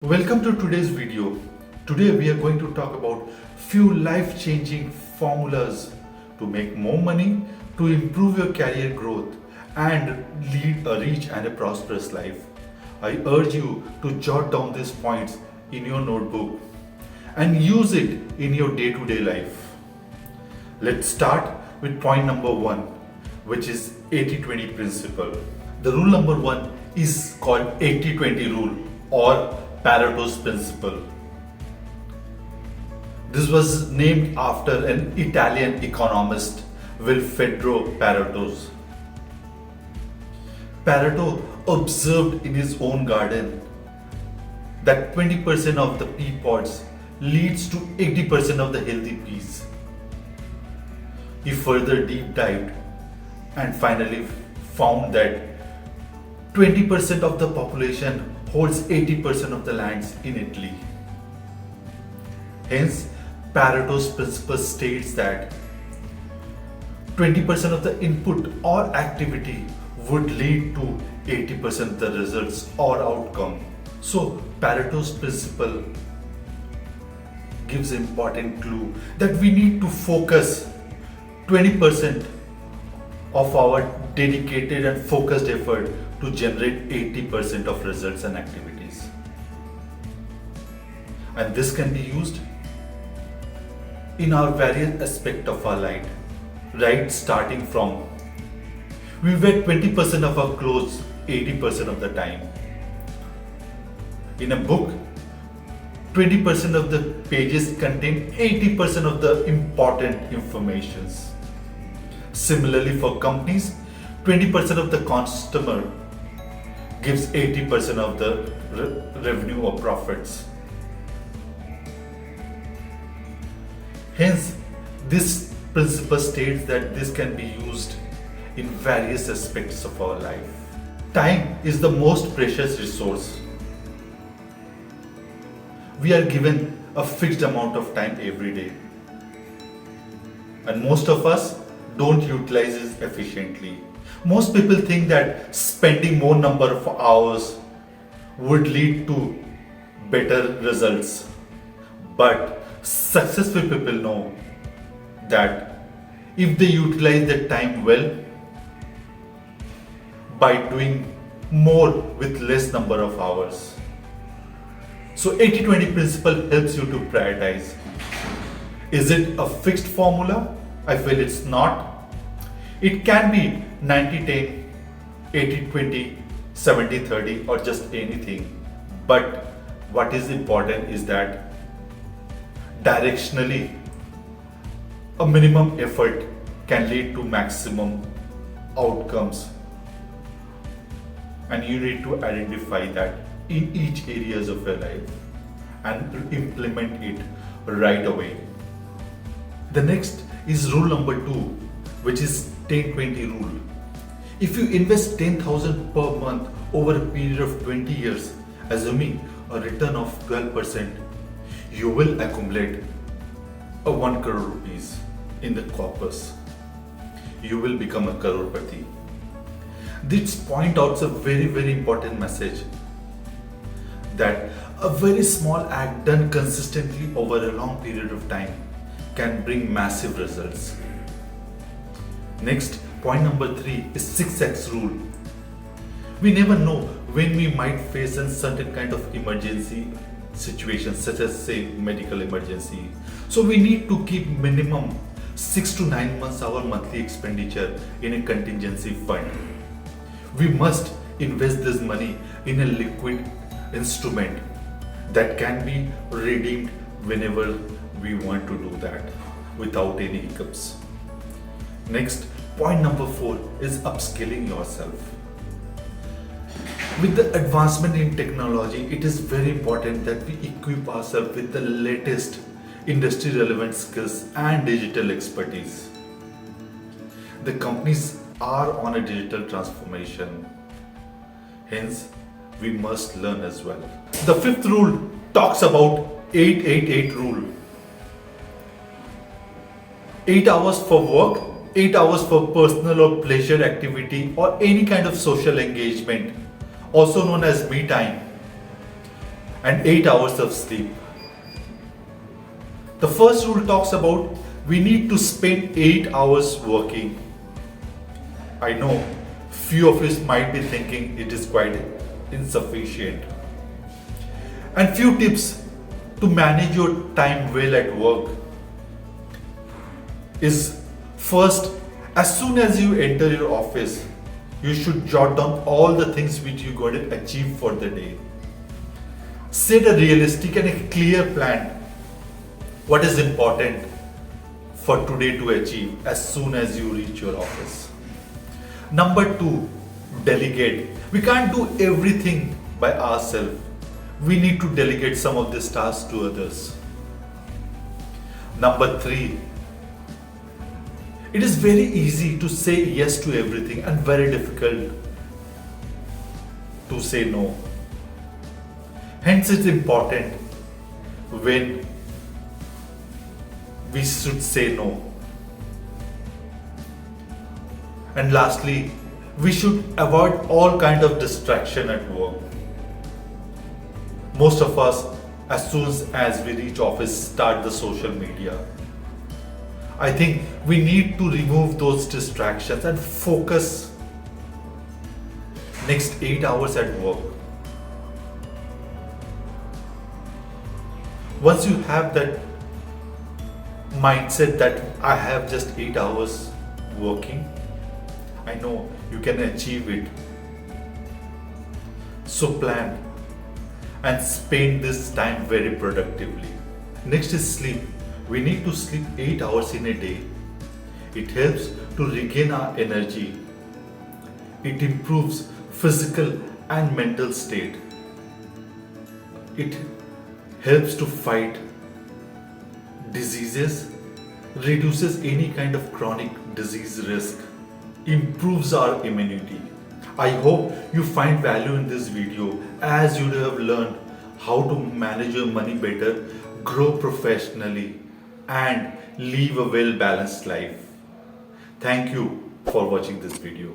Welcome to today's video. Today we are going to talk about few life-changing formulas to make more money, to improve your career growth and lead a rich and a prosperous life. I urge you to jot down these points in your notebook and use it in your day-to-day life. Let's start with point number 1, which is 80-20 principle. The rule number 1 is called 80-20 rule or Pareto's principle. This was named after an Italian economist, Vilfredo Pareto. Pareto observed in his own garden that 20% of the pea pods leads to 80% of the healthy peas. He further deep dived and finally found that 20% of the population holds 80% of the lands in Italy. Hence, Pareto's principle states that 20% of the input or activity would lead to 80% of the results or outcome. So, Pareto's principle gives an important clue that we need to focus 20% of our dedicated and focused effort to generate 80% of results and activities. And this can be used in our various aspects of our life, right? Starting from we wear 20% of our clothes 80% of the time. In a book, 20% of the pages contain 80% of the important informations. Similarly, for companies, 20% of the customer gives 80% of the revenue or profits. Hence, this principle states that this can be used in various aspects of our life. Time is the most precious resource. We are given a fixed amount of time every day, and most of us don't utilize it efficiently. Most people think that spending more number of hours would lead to better results. But successful people know that if they utilize their time well by doing more with less number of hours. So 80-20 principle helps you to prioritize. Is it a fixed formula? I feel it's not. It can be 90-10, 80-20, 70-30 or just anything. But what is important is that directionally a minimum effort can lead to maximum outcomes. And you need to identify that in each areas of your life and implement it right away. The next is rule number 2, which is 10-20 rule. If you invest 10,000 per month over a period of 20 years, assuming a return of 12%, you will accumulate a 1 crore rupees in the corpus. You will become a crorepati. This point out a very important message that a very small act done consistently over a long period of time can bring massive results. Next, point number 3 is 6x rule. We never know when we might face a certain kind of emergency situation, such as say medical emergency. So we need to keep minimum 6 to 9 months our monthly expenditure in a contingency fund. We must invest this money in a liquid instrument that can be redeemed whenever we want to do that without any hiccups. Next, point number 4 is upskilling yourself. With the advancement in technology, it is very important that we equip ourselves with the latest industry relevant skills and digital expertise. The companies are on a digital transformation. Hence, we must learn as well. The 5th rule talks about 8-8-8 rule. 8 hours for work, 8 hours for personal or pleasure activity or any kind of social engagement, also known as me time. and 8 hours of sleep. The first rule talks about we need to spend 8 hours working. I know few of you might be thinking it is quite insufficient. And few tips to manage your time well at work is first, as soon as you enter your office, you should jot down all the things which you're going to achieve for the day. Set a realistic and a clear plan. What is important for today to achieve as soon as you reach your office. Number 2, delegate. We can't do everything by ourselves. We need to delegate some of these tasks to others. Number 3, it is very easy to say yes to everything and very difficult to say no. Hence, it's important when we should say no. And lastly, we should avoid all kind of distraction at work. Most of us, as soon as we reach office, start the social media. I think we need to remove those distractions and focus next 8 hours at work. Once you have that mindset that I have just 8 hours working, I know you can achieve it. So plan and spend this time very productively. Next is sleep. We need to sleep 8 hours in a day. It helps to regain our energy. It improves physical and mental state. It helps to fight diseases, reduces any kind of chronic disease risk, improves our immunity. I hope you find value in this video as you have learned how to manage your money better, grow professionally, and live a well-balanced life. Thank you for watching this video.